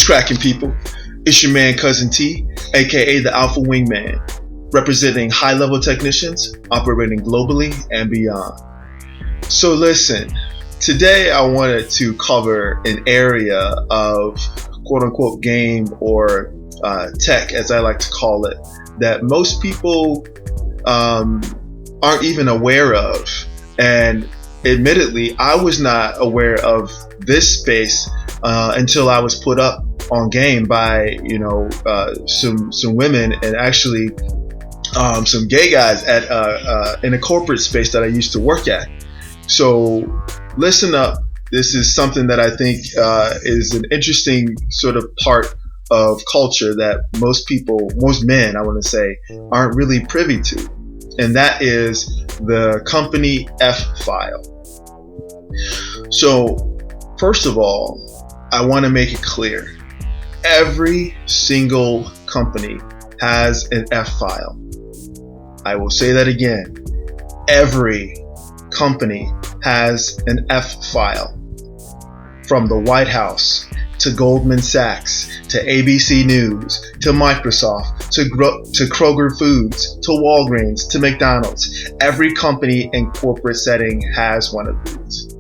cracking, people? It's your man Cousin T, aka the Alpha Wingman, representing high-level technicians operating globally and beyond. So listen, today I wanted to cover an area of quote-unquote game or tech, as I like to call it, that most people aren't even aware of. And admittedly, I was not aware of this space until I was put up on game by some women, and actually some gay guys at in a corporate space that I used to work at. So listen up. This is something that I think is an interesting sort of part of culture that most men, I want to say, aren't really privy to. And that is the company F file. So first of all, I want to make it clear. Every single company has an F file. I will say that again. Every company has an F file. From the White House to Goldman Sachs to ABC News to Microsoft to Kroger Foods to Walgreens to McDonald's. Every company in corporate setting has one of these.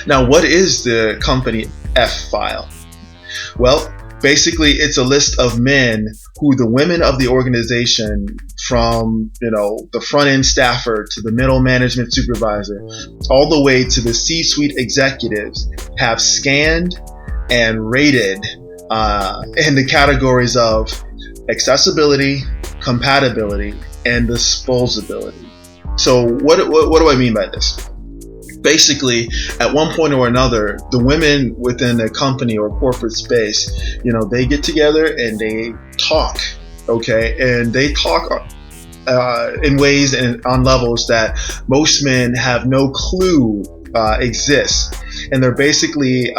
Now, what is the company F file? Well, basically, it's a list of men who the women of the organization, from the front end staffer to the middle management supervisor, all the way to the C-suite executives, have scanned and rated in the categories of accessibility, compatibility, and disposability. So what do I mean by this? Basically, at one point or another, the women within a company or corporate space, they get together and they talk, okay? And they talk in ways and on levels that most men have no clue exists. And they're basically,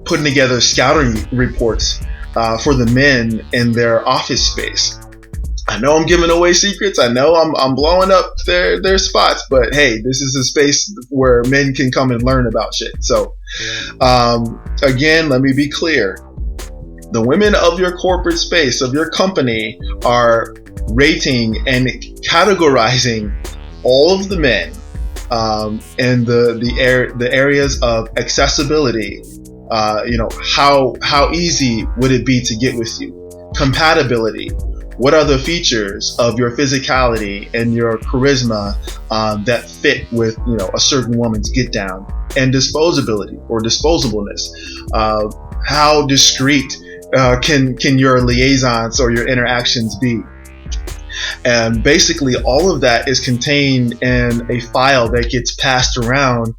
putting together scouting reports for the men in their office space. I know I'm giving away secrets. I know I'm blowing up their spots, but hey, this is a space where men can come and learn about shit. So, again, let me be clear. The women of your corporate space, of your company, are rating and categorizing all of the men in the areas of accessibility. How easy would it be to get with you? Compatibility. What are the features of your physicality and your charisma that fit with a certain woman's get down? And disposability or disposableness. How discreet can your liaisons or your interactions be? And basically, all of that is contained in a file that gets passed around,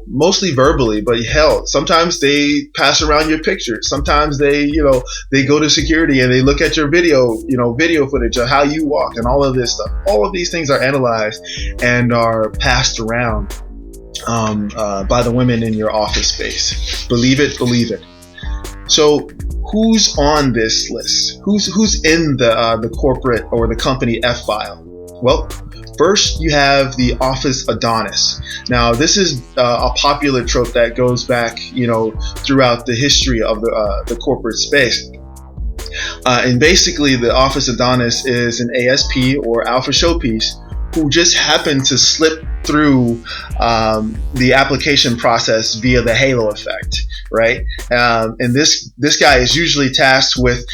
mostly verbally, but hell, sometimes they pass around your pictures. Sometimes they go to security and they look at your video footage of how you walk and all of this stuff. All of these things are analyzed and are passed around by the women in your office space. Believe it. So, who's on this list? Who's in the corporate or the company F file? Well, first you have the office Adonis. Now, this is a popular trope that goes back, throughout the history of the corporate space. And basically, the office Adonis is an ASP or alpha showpiece who just happened to slip through the application process via the halo effect, right? And this guy is usually tasked with,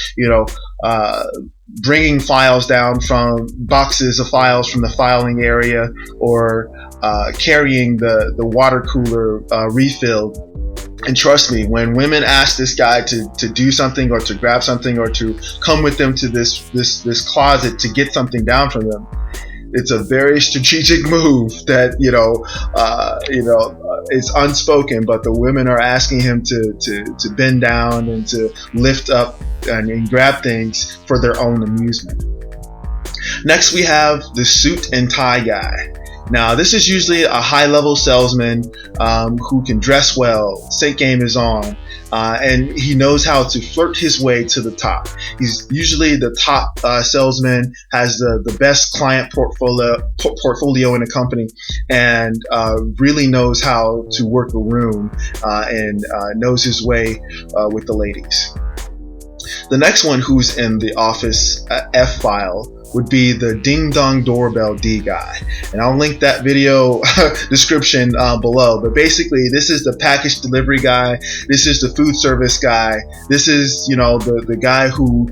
bringing files down from boxes of files from the filing area, or carrying the water cooler refilled. And trust me, when women ask this guy to do something or to grab something or to come with them to this closet to get something down from them, it's a very strategic move that it's unspoken, but the women are asking him to bend down and to lift up and grab things for their own amusement. Next, we have the suit and tie guy. Now, this is usually a high-level salesman who can dress well, sync game is on, and he knows how to flirt his way to the top. He's usually the top salesman, has the best client portfolio in a company, and really knows how to work a room and knows his way with the ladies. The next one who's in the office F file would be the ding dong doorbell D guy, and I'll link that video description below. But basically, this is the package delivery guy, this is the food service guy, this is, you know, the guy who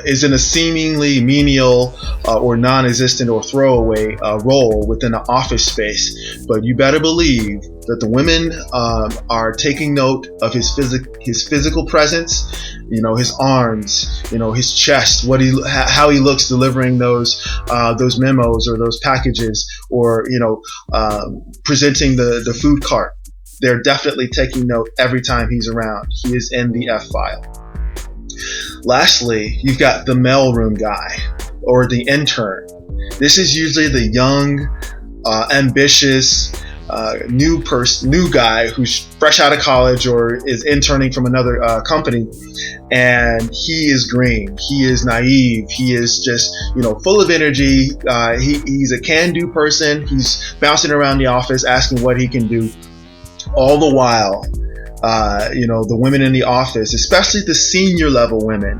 is in a seemingly menial or non-existent or throwaway role within an office space, but you better believe that the women are taking note of his physical presence, you know, his arms, you know, his chest, how he looks delivering those memos or those packages, or, you know, presenting the food cart. They're definitely taking note every time he's around. He is in the F file. Lastly, you've got the mailroom guy or the intern. This is usually the young, ambitious, new guy who's fresh out of college or is interning from another company, and he is green. He is naive. He is just, you know, full of energy. He's a can-do person. He's bouncing around the office asking what he can do, all the while. You know, the women in the office, especially the senior level women,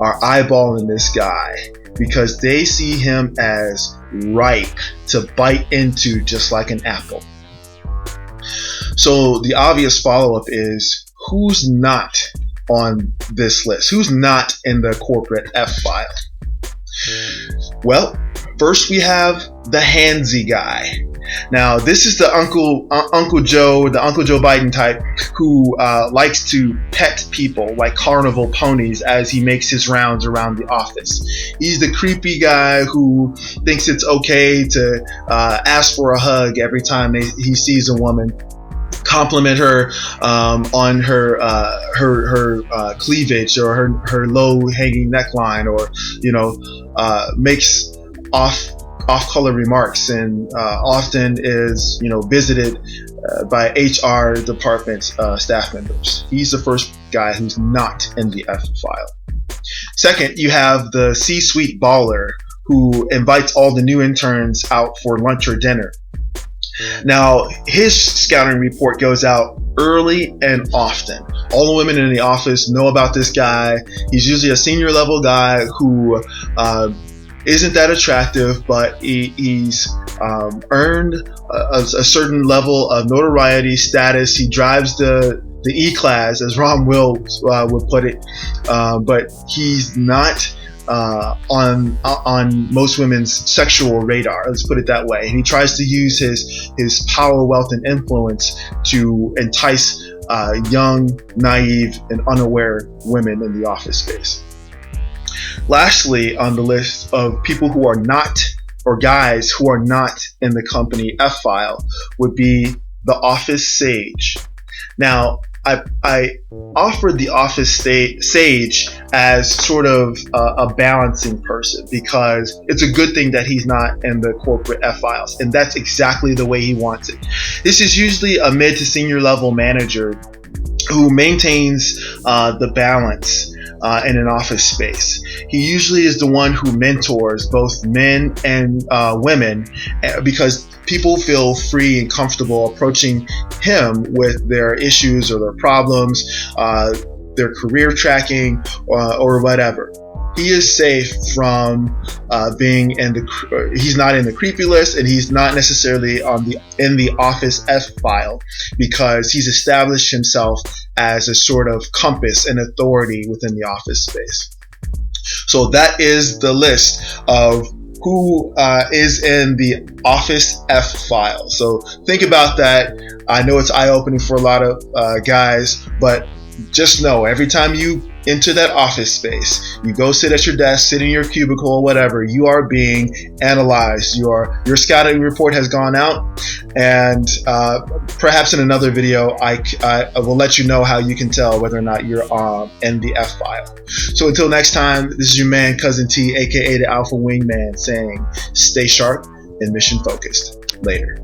are eyeballing this guy because they see him as ripe to bite into, just like an apple. So the obvious follow-up is, who's not on this list? Who's not in the corporate F file? Well, first we have the handsy guy. Now, this is the Uncle Joe Biden type who likes to pet people like carnival ponies as he makes his rounds around the office. He's the creepy guy who thinks it's okay to ask for a hug every time he sees a woman, compliment her on her cleavage or her low hanging neckline, or, you know, makes off-color remarks, and often is, you know, visited by HR department staff members. He's the first guy who's not in the F file. Second, you have the C-suite baller who invites all the new interns out for lunch or dinner. Now, his scouting report goes out early and often. All the women in the office know about this guy. He's usually a senior level guy who isn't that attractive, but he's earned a certain level of notoriety, status. He drives the E-Class, as Ron Wills would put it, but he's not on most women's sexual radar, let's put it that way. And he tries to use his power, wealth, and influence to entice young, naive, and unaware women in the office space. Lastly, on the list of people who are not, or guys who are not in the company F file, would be the office sage. Now, I offered the office sage as sort of a balancing person, because it's a good thing that he's not in the corporate F files, and that's exactly the way he wants it. This is usually a mid to senior level manager who maintains the balance in an office space. He usually is the one who mentors both men and women, because people feel free and comfortable approaching him with their issues or their problems, their career tracking, or whatever. He is safe from being he's not in the creepy list, and he's not necessarily in the office F file, because he's established himself as a sort of compass and authority within the office space. So that is the list of who is in the office F file. So think about that. I know it's eye-opening for a lot of guys, but just know, every time you enter that office space, you go sit at your desk, sit in your cubicle or whatever, you are being analyzed. Your scouting report has gone out, and perhaps in another video I will let you know how you can tell whether or not you're in the F file. So until next time, this is your man Cousin T, aka the Alpha Wingman, saying stay sharp and mission focused. Later.